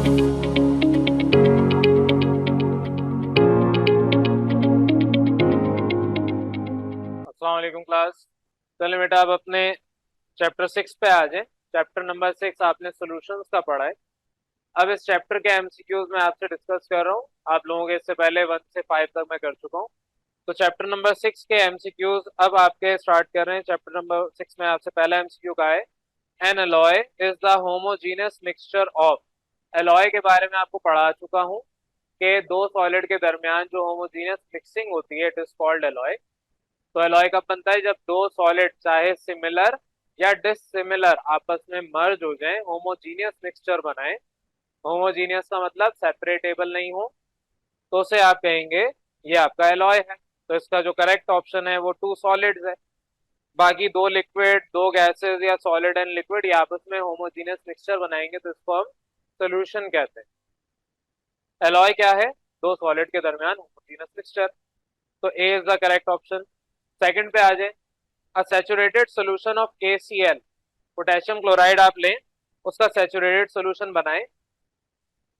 अस्सलाम वालेकुम क्लास। चलिए बेटा, अब अपने चैप्टर 6 पे आ जाए। चैप्टर नंबर 6 आपने सॉल्यूशंस का पढ़ा है। अब इस चैप्टर के एमसीक्यूज में आपसे डिस्कस कर रहा हूँ। आप लोगों के इससे पहले 1 से 5 तक मैं कर चुका हूँ। तो चैप्टर नंबर 6 के एमसीक्यूज अब आपके स्टार्ट कर रहे हैं। चैप्टर नंबर 6 में आपसे पहला एमसीक्यू का है, N alloy is the homogeneous mixture of. Alloy के बारे में आपको पढ़ा चुका हूँ कि दो सॉलिड के दरमियान जो होमोजीनियस मिक्सिंग होती है, इट इज कॉल्ड अलॉय। तो एलॉय कब बनता है? जब दो सॉलिड चाहे सिमिलर या डिसिमिलर आपस में मर्ज हो जाएं, होमोजीनियस मिक्सचर बनाए। होमोजीनियस का मतलब सेपरेटेबल नहीं हो, तो उसे आप कहेंगे ये आपका एलॉय है। तो इसका जो करेक्ट ऑप्शन है वो टू सॉलिड्स है। बाकी दो लिक्विड, दो गैसेस या सॉलिड एंड लिक्विड ये आपस में होमोजीनियस मिक्सचर बनाएंगे, तो इसको हम सोल्यूशन कहते हैं। एलॉय क्या है? दो सॉलिड के दरमियान होमोजीनियस मिक्सचर। तो A is the correct option. Second पे आ जाए, a saturated solution of KCl, potassium chloride आप लें, उसका सैचुरेटेड सोल्यूशन बनाएं,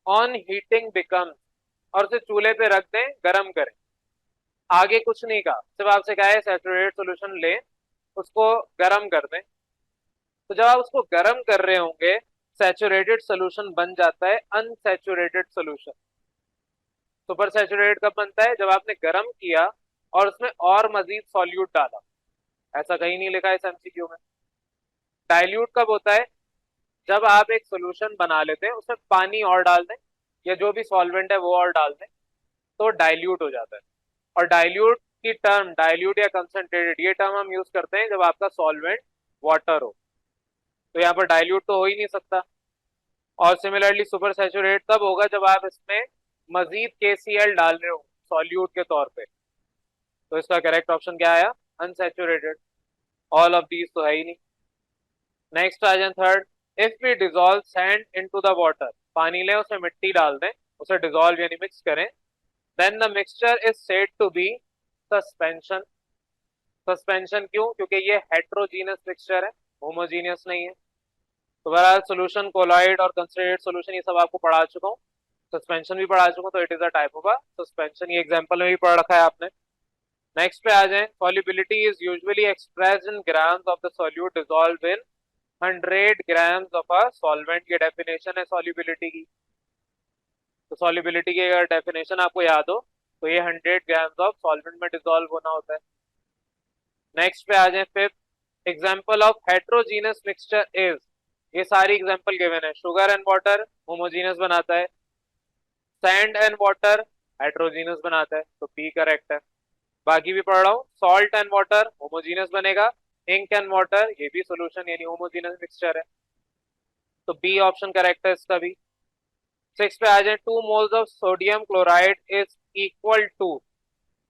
ऑन हीटिंग बिकम, और उसे चूल्हे पे रख दें, गर्म करें। आगे कुछ नहीं कहा, सिर्फ आपसे कहा है सैचुरेटेड सोल्यूशन लें, उसको गर्म कर दें। तो जब आप उसको गर्म कर रहे होंगे, सैचुरेटेड सोल्यूशन बन जाता है अनसैचुरेटेड सोल्यूशन। सुपर सैचुरेटेड कब बनता है? जब आपने गर्म किया और उसमें और मजीद सॉल्यूट डाला। ऐसा कहीं नहीं लिखा है इस एमसीक्यू में। डाइल्यूट कब होता है? जब आप एक सोल्यूशन बना लेते हैं, उसमें पानी और डाल दें या जो भी सॉल्वेंट है वो और डाल दें, तो डाइल्यूट हो जाता है। और डाइल्यूट की टर्म, डाइल्यूट या कंसंट्रेटेड, ये टर्म हम यूज करते हैं जब आपका सॉल्वेंट वाटर हो। तो यहाँ पर डाइल्यूट तो हो ही नहीं सकता। और सिमिलरली सुपर सैचुरेट तब होगा जब आप इसमें मजीद KCl डाल रहे हो सॉल्यूट के तौर पे। तो इसका करेक्ट ऑप्शन क्या आया? अनसैचुरेटेड। ऑल ऑफ दीज तो है ही नहीं। नेक्स्ट आ जाए third, if we dissolve sand into the water, पानी लें, उसमें मिट्टी डाल दें, उसे डिजोल्व यानी मिक्स करें, then the mixture is said to be suspension. Suspension क्यों? क्योंकि ये हेट्रोजीनियस मिक्सचर है, होमोजीनियस नहीं है। तो बहरहाल सोल्यूशन, कोलॉइड और कंसंट्रेटेड सोल्यूशन ये सब आपको पढ़ा चुका हूँ। सस्पेंशन भी पढ़ा चुका हूँ, तो it is a type of a suspension. ये एग्जांपल में भी पढ़ रखा है आपने। नेक्स्ट पे आ जाए, solubility is usually expressed in grams of the solute dissolve in 100 grams of a solvent. की डेफिनेशन है सॉल्युबिलिटी की। तो सॉल्युबिलिटी की अगर डेफिनेशन आपको याद हो, तो ये 100 ग्राम्स ऑफ सॉल्वेंट में डिसॉल्व होना होता है। नेक्स्ट पे आ जाए, fifth example of heterogeneous mixture is, ये सारी एग्जांपल गिवन है। शुगर एंड वाटर होमोजीनियस बनाता है, सैंड एंड वाटर हेट्रोजीनियस बनाता है, तो बी करेक्ट है। बाकी भी पढ़ रहा हूँ, सॉल्ट एंड वाटर होमोजीनियस बनेगा, इंक एंड वाटर ये भी सोल्यूशन यानी होमोजीनियस मिक्सचर है, तो बी ऑप्शन करेक्ट है इसका भी। सिक्स पे आ जाए, 2 moles of sodium chloride is equal to,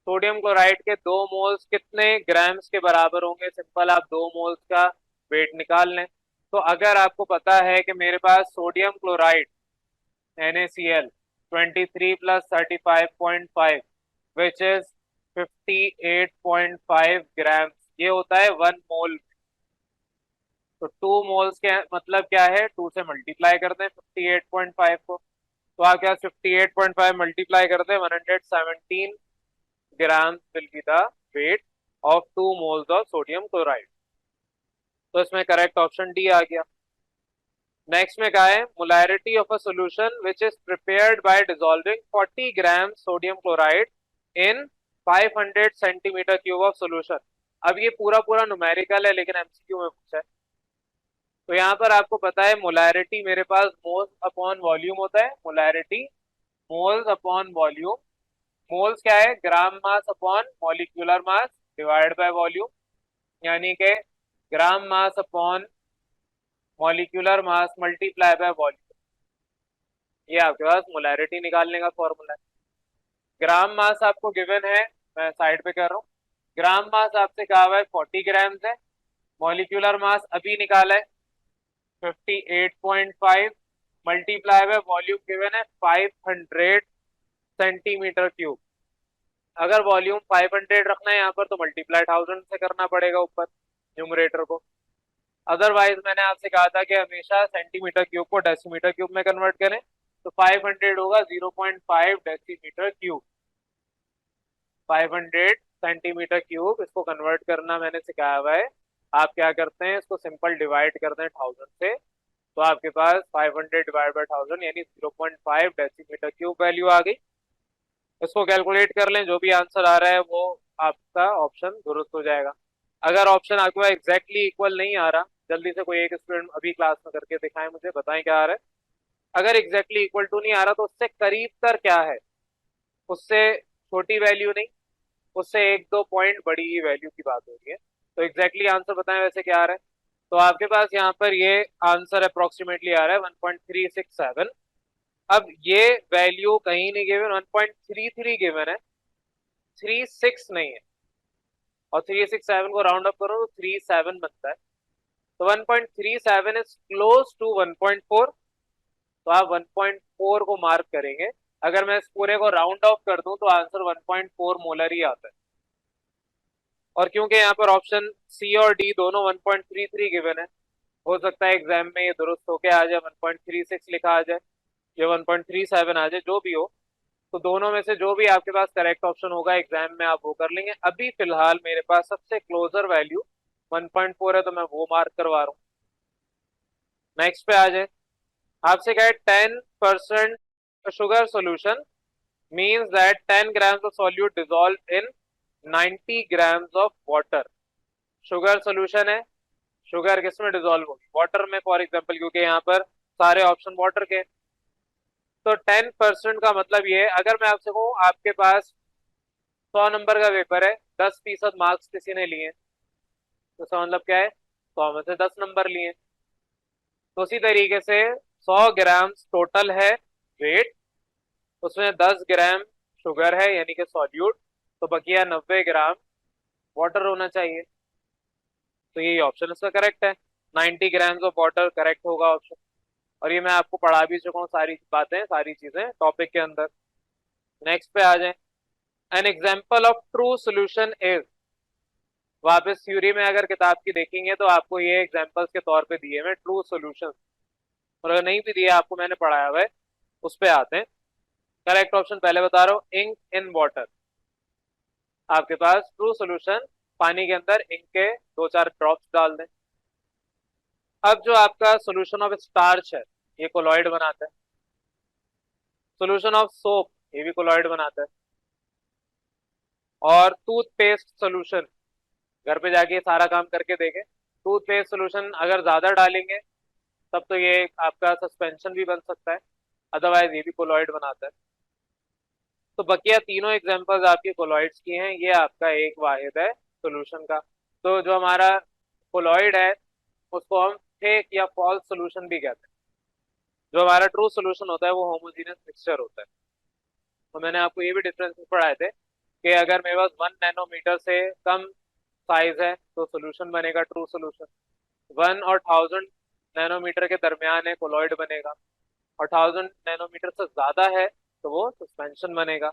sodium chloride के 2 मोल्स कितने ग्राम्स के बराबर होंगे? सिंपल, आप 2 मोल्स का वेट निकाल लें। तो अगर आपको पता है कि मेरे पास sodium chloride NaCl 23 plus 35.5 which is 58.5 grams, ये होता है 1 मोल। तो 2 मोल्स के मतलब क्या है? 2 से मल्टीप्लाई कर दें 58.5 को, तो आपके पास 58.5 मल्टीप्लाई कर दें 117 gram will be the weight of 2 moles of sodium chloride. तो इसमें करेक्ट ऑप्शन डी आ गया। नेक्स्ट में क्या है, molarity of a solution which is prepared by dissolving 40 gram sodium chloride in 500 centimetre cube of solution. अब ये पूरा पूरा न्यूमेरिकल है, लेकिन एमसीक्यू में पूछा है। तो यहाँ पर आपको पता है मोलैरिटी मेरे पास मोल्स अपॉन वॉल्यूम होता है। Molarity moles upon volume. Moles क्या है? Gram mass upon molecular mass divide by volume, यानी कि gram mass upon molecular mass multiply by volume. ये आपके पास मोलैरिटी निकालने का फॉर्मूला है। ग्राम मास आपको गिवन है, मैं साइड पे कर रहा हूँ। ग्राम मास आपसे कहा हुआ है 40 ग्राम्स है। मॉलिक्यूलर मास अभी निकाला है 58.5, मल्टीप्लाई बाय वॉल्यूम गिवन है 500 सेंटीमीटर क्यूब। अगर वॉल्यूम 500 रखना है यहाँ पर, तो मल्टीप्लाई 1000 से करना पड़ेगा ऊपर न्यूमरेटर को। अदरवाइज मैंने आपसे कहा था कि हमेशा सेंटीमीटर क्यूब को डेसीमीटर क्यूब में कन्वर्ट करें, तो 500 होगा 0.5 डेसीमीटर क्यूब, 500 सेंटीमीटर क्यूब। इसको कन्वर्ट करना मैंने सिखाया हुआ है। आप क्या करते हैं, इसको सिंपल डिवाइड करते हैं 1000 से, तो आपके पास 500 डिवाइड बाय 1000 यानी 0.5 डेसीमीटर क्यूब वैल्यू आ गई। इसको कैलकुलेट कर लें, जो भी आंसर आ रहा है वो आपका ऑप्शन दुरुस्त हो जाएगा। अगर ऑप्शन आपके पास एग्जैक्टली इक्वल नहीं आ रहा, जल्दी से कोई एक स्टूडेंट अभी क्लास में करके दिखाएं, मुझे बताएं क्या आ रहा है। अगर एग्जैक्टली इक्वल टू नहीं आ रहा तो उससे करीब तर क्या है, उससे छोटी वैल्यू नहीं, उससे एक दो पॉइंट बड़ी ही वैल्यू की बात हो रही है। तो एग्जैक्टली आंसर बताएं वैसे क्या आ रहा है। तो आपके पास यहाँ पर ये आंसर अप्रोक्सीमेटली आ रहा है 1.367। अब ये वैल्यू कहीं नहीं गिवन, 1.33 गिवन है, 36 नहीं है। और 367 को राउंड अप करो तो 37 बनता है। तो 1.37 इज क्लोज टू 1.4, तो आप 1.4 को मार्क करेंगे। अगर मैं इस पूरे को राउंड ऑफ कर दूं तो आंसर 1.4 मोलर ही आता है। और क्योंकि यहाँ पर ऑप्शन सी और डी दोनों 1.33 गिवन है, हो सकता है एग्जाम में ये दुरुस्त होके आ जाए, 1.36 लिखा आ जाए या 1.37 आ जाए, जो भी हो। तो दोनों में से जो भी आपके पास करेक्ट ऑप्शन होगा एग्जाम में आप वो कर लेंगे। अभी फिलहाल मेरे पास सबसे क्लोजर वैल्यू 1.4 है, तो मैं वो मार्क करवा रहा हूँ। नेक्स्ट पे आ जाए। आपसे क्या है, 10% sugar solution means that 10 grams of solute dissolve in 90 grams of water. Sugar solution है, शुगर किस में डिजोल्व होगी, वाटर में फॉर एग्जाम्पल, क्योंकि यहाँ पर सारे ऑप्शन वाटर के। तो 10% का मतलब ये है, अगर मैं आपसे कहूँ आपके पास 100 नंबर का पेपर है, 10% मार्क्स किसी ने लिए, तो इसका मतलब क्या है, 100 में से 10 नंबर लिए। तो उसी तरीके से 100 ग्राम टोटल है वेट, उसमें 10 ग्राम शुगर है यानी कि सॉल्यूट, तो बकिया 90 ग्राम वाटर होना चाहिए। तो यही ऑप्शन इसका करेक्ट है, 90 ग्राम्स ऑफ वाटर करेक्ट होगा ऑप्शन। और ये मैं आपको पढ़ा भी चुका हूँ सारी बातें, सारी चीजें टॉपिक के अंदर। नेक्स्ट पे आ जाए। N example of true solution is, वापस थ्योरी में अगर किताब की देखेंगे तो आपको ये एग्जाम्पल्स के तौर पे दिए हुए ट्रू सोल्यूशन, और अगर नहीं भी दिया आपको मैंने पढ़ाया हुआ है उस पे आते हैं। करेक्ट ऑप्शन पहले बता रहा हूँ, इंक इन वाटर। आपके पास ट्रू सोल्यूशन, पानी के अंदर इंक के 2-4 ड्रॉप्स डाल दें। अब जो आपका सोल्यूशन ऑफ स्टार्च है ये कोलॉइड बनाता है, सोल्यूशन ऑफ सोप ये भी कोलॉइड बनाता है, और टूथपेस्ट सोल्यूशन, घर पे जाके सारा काम करके देखें, टूथपेस्ट सोल्यूशन अगर ज्यादा डालेंगे तब तो ये आपका सस्पेंशन भी बन सकता है, अदरवाइज ये भी कोलॉइड बनाता है। तो बकिया तीनों एग्जांपल्स आपके कोलॉइड्स की हैं, ये आपका एक वाहिद है सोल्यूशन का। तो जो हमारा कोलॉइड है उसको हम फेक या फॉल्स सोल्यूशन भी कहते हैं। जो हमारा ट्रू सोल्यूशन होता है वो होमोजीनियस मिक्सचर होता है। तो मैंने आपको ये भी डिफरेंसेस पढ़ाए थे कि अगर मेरे पास 1 नैनोमीटर से कम साइज है तो सोल्यूशन बनेगा ट्रू सोल्यूशन, 1 और 1000 नैनोमीटर के दरमियान है कोलॉइड बनेगा, और 1000 नैनोमीटर से ज्यादा है तो वो सस्पेंशन बनेगा।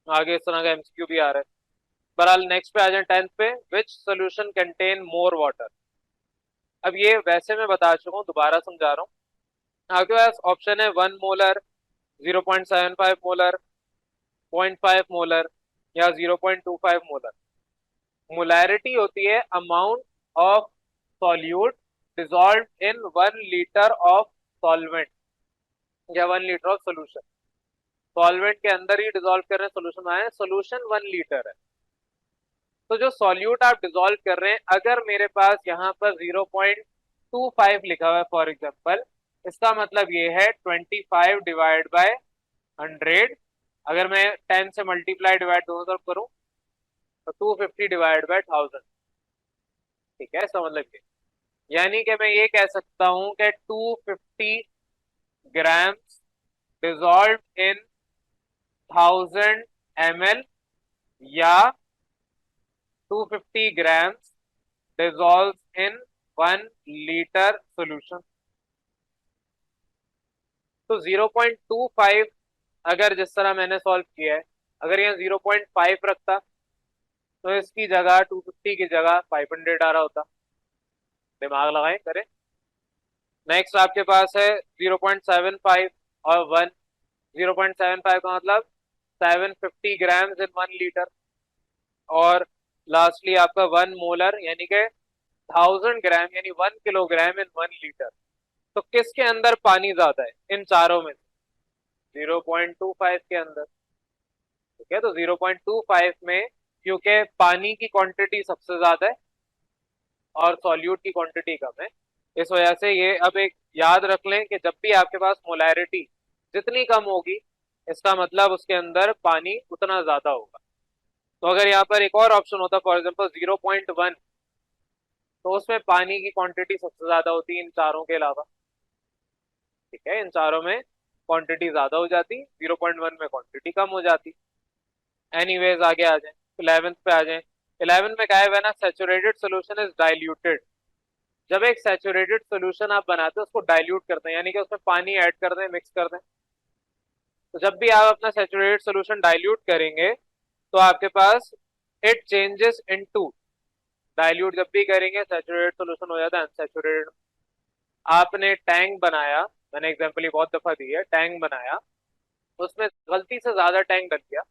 आगे इस तरह का एमसीक्यू भी आ रहा है। बहरहाल नेक्स्ट पे आ जाए 10th पे, विच सोल्यूशन कंटेन मोर वाटर। अब ये वैसे मैं बता चुका हूँ, दोबारा समझा रहा हूँ। आपके पास ऑप्शन है 1 मोलर, 0.75 मोलर, 0.5 मोलर या 0.25 मोलर। मोलैरिटी होती है amount of solute dissolve in 1 litre of solvent या 1 लीटर ऑफ सोल्यूशन। सॉल्वेंट के अंदर ही डिजोल्व कर रहे हैं, सोल्यूशन आए, सोल्यूशन 1 लीटर है। तो जो सॉल्यूट आप डिजोल्व कर रहे हैं, अगर मेरे पास यहाँ पर 0.25 लिखा हुआ है फॉर एग्जाम्पल, इसका मतलब ये है 25 डिवाइड बाय 100। अगर मैं 10 से मल्टीप्लाई डिवाइड दोनों तरफ करूं तो 250 डिवाइड बाय 1000। ठीक है, इसका मतलब ये, यानी कि मैं ये कह सकता हूं कि 250 ग्राम्स डिजोल्व इन 1000 ml या 250 grams dissolves in 1 litre solution। तो 0.25 अगर जिस तरह मैंने सॉल्व किया है, अगर यहाँ 0.5 रखता तो इसकी जगह 250 की जगह 500 आ रहा होता। दिमाग लगाएं, करें। नेक्स्ट आपके पास है 0.75, और 0.75 का मतलब 750 ग्राम्स इन 1 लीटर। और लास्टली आपका 1 मोलर यानी कि 1000 ग्राम यानी 1 किलोग्राम इन 1 लीटर। तो किसके अंदर पानी ज्यादा है इन चारों में? 0.25 के अंदर। ठीक है, तो 0.25 में क्योंकि पानी की क्वांटिटी सबसे ज्यादा है और सॉल्यूट की क्वांटिटी कम है, इस वजह से ये अब एक याद रख लें कि जब भी आपके पास मोलैरिटी जितनी कम होगी, इसका मतलब उसके अंदर पानी उतना ज्यादा होगा। तो अगर यहाँ पर एक और ऑप्शन होता, फॉर एग्जाम्पल 0.1, तो उसमें पानी की क्वांटिटी सबसे ज्यादा होती है इन चारों के अलावा। ठीक है, इन चारों में क्वांटिटी ज्यादा हो जाती, 0.1 में क्वांटिटी कम हो जाती। एनीवेज आगे आ जाए, 11th पे आ जाए। 11th में क्या है, when a saturated solution is diluted. जब एक सैचुरेटेड सॉल्यूशन आप बनाते हैं उसको डाइल्यूट करते हैं, यानी कि उसमें पानी ऐड कर दें, मिक्स कर दें। तो जब भी आप अपना सैचुरेटेड सॉल्यूशन डाइल्यूट करेंगे तो आपके पास इट चेंजेस इनटू, डाइल्यूट जब भी करेंगे सैचुरेटेड सॉल्यूशन हो जाता है अनसैचुरेटेड। आपने टैंक बनाया, मैंने एग्जांपल ये बहुत दफा दी है, टैंक बनाया, उसमें गलती से ज्यादा टैंक डल गया,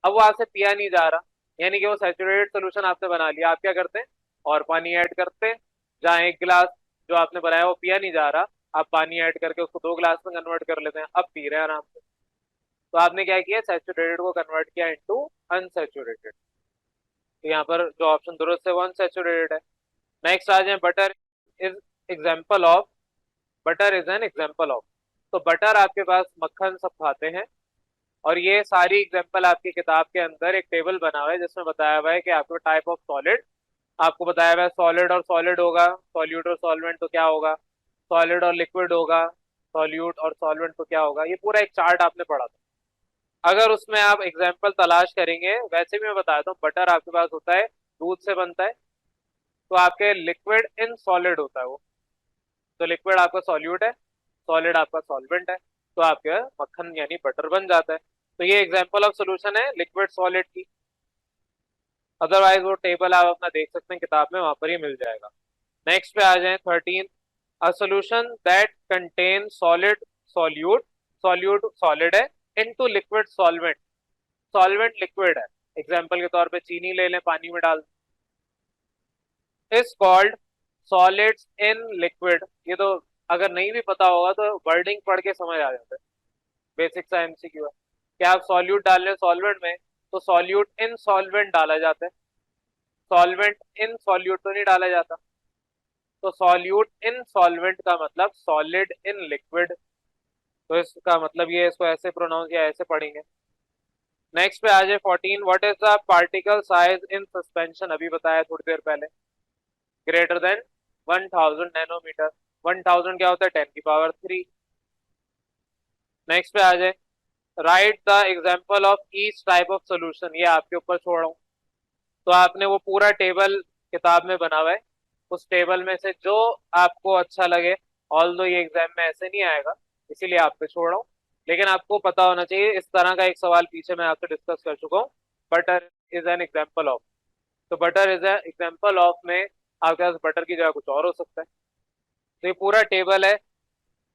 अब वो आपसे पिया नहीं जा रहा, यानी कि वो सैचुरेटेड सोल्यूशन आपने बना लिया। आप क्या करते हैं, और पानी ऐड करते हैं। जहाँ 1 गिलास जो आपने बनाया वो पिया नहीं जा रहा, आप पानी ऐड करके उसको 2 गिलास में कन्वर्ट कर लेते हैं, अब पी रहे हैं आराम से। तो आपने क्या किया, सैचुरेटेड को कन्वर्ट किया इनटू अनसैचुरेटेड। तो यहाँ पर जो ऑप्शन दुरुस्त है वो अनसैचुरेटेड है। नेक्स्ट आ जाए, butter is example of, butter is an example of. तो बटर आपके पास मक्खन सब खाते हैं, और ये सारी एग्जांपल आपकी किताब के अंदर एक टेबल बना हुआ है जिसमें बताया हुआ है कि आपको टाइप ऑफ सॉलिड, आपको बताया हुआ है सॉलिड और सॉलिड होगा, सॉल्यूट और सॉल्वेंट तो क्या होगा, सॉलिड और लिक्विड होगा, सॉल्यूट और सॉल्वेंट तो क्या होगा। ये पूरा एक चार्ट आपने पढ़ा था। अगर उसमें आप एग्जाम्पल तलाश करेंगे, वैसे भी मैं बताता हूँ, बटर आपके पास होता है दूध से बनता है, तो आपके लिक्विड इन सॉलिड होता है वो। तो लिक्विड आपका सॉल्यूट है, सॉलिड आपका सॉल्वेंट है, तो आपका मक्खन यानी बटर बन जाता है। तो ये एग्जांपल ऑफ सॉल्यूशन है लिक्विड सॉलिड की। अदरवाइज वो टेबल आप अपना देख सकते हैं किताब में, वहां पर ही मिल जाएगा। नेक्स्ट पे आ जाए 13, a solution that contain solid solute, solute solid है, into liquid solvent, solvent liquid है। एग्जांपल के तौर पे चीनी ले लें, पानी में डाल, is called solids in liquid. ये तो अगर नहीं भी पता होगा तो वर्डिंग पढ़ के समझ आ जाता है, बेसिक सा एमसीक्यू है। क्या आप सॉल्यूट डाल रहे हैं सॉल्वेंट में, तो सॉल्यूट इन सॉल्वेंट डाला जाता है, सॉल्वेंट इन सॉल्यूट तो नहीं डाला जाता। तो सॉल्यूट इन सॉल्वेंट का मतलब सॉलिड इन लिक्विड। तो इसका मतलब ये, इसको ऐसे प्रोनाउंस या ऐसे पढ़ेंगे। नेक्स्ट पे आ जाए 14, what is the particle size in suspension, अभी बताया थोड़ी देर पहले, ग्रेटर देन 1000 नैनोमीटर। 1000 क्या होता है, 10 की पावर 3। नेक्स्ट पे आ जाए, right the example of each type of solution, ये आपके ऊपर छोड़ रहा हूँ। तो आपने वो पूरा टेबल किताब में बना हुआ है, उस टेबल में से जो आपको अच्छा लगे, ऑल दो ये एग्जाम में ऐसे नहीं आएगा इसीलिए आप पे छोड़ रहा हूँ, लेकिन आपको पता होना चाहिए। इस तरह का एक सवाल पीछे मैं आपसे डिस्कस कर चुका हूँ, butter is an example of. तो butter is an example of में आपके पास बटर की जगह कुछ और हो सकता है। तो ये पूरा टेबल है,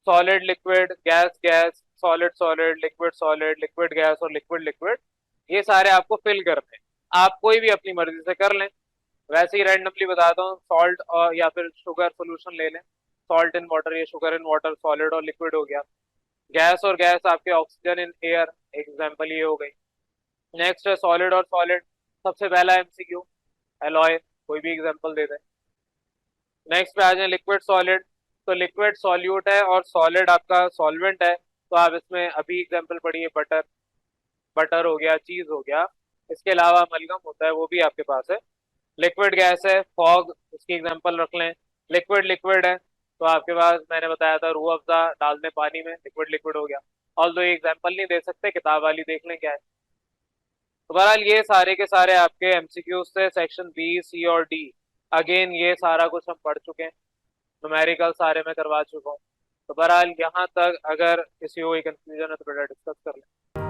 solid liquid gas gas, solid solid liquid solid liquid gas और लिक्विड लिक्विड, ये सारे आपको फिल करने हैं। आप कोई भी अपनी मर्जी से कर लें। वैसे ही रैंडमली बताता हूँ, सॉल्ट और या फिर शुगर सोल्यूशन ले लें, सॉल्ट इन वाटर या शुगर इन वाटर, सॉलिड और लिक्विड हो गया। गैस और गैस आपके ऑक्सीजन इन एयर, एग्जाम्पल ये हो गई। नेक्स्ट है सॉलिड और सॉलिड, सबसे पहला एमसीक्यू एलॉय, कोई भी एग्जाम्पल दे दें। नेक्स्ट पे आ जाए लिक्विड सॉलिड, तो लिक्विड सॉल्यूट है और सॉलिड आपका सॉल्वेंट है, तो आप इसमें अभी एग्जाम्पल पढ़िए, बटर, बटर हो गया, चीज हो गया। इसके अलावा अमलगम होता है, वो भी आपके पास है। लिक्विड गैस है, फॉग, उसकी एग्जांपल रख लें। लिक्विड लिक्विड है, तो आपके पास मैंने बताया था रूह अफ़ज़ा डाल दें पानी में, लिक्विड लिक्विड हो गया। ऑल दो ये एग्जांपल नहीं दे सकते, किताब वाली देख लें क्या है। तो बहरहाल ये सारे के सारे आपके एमसीक्यूज थे सेक्शन बी सी और डी। अगेन ये सारा कुछ हम पढ़ चुके हैं, न्यूमेरिकल सारे मैं करवा चुका हूँ। तो बहरहाल यहाँ तक अगर किसी को कोई कंफ्यूजन है तो बेटा डिस्कस कर लें।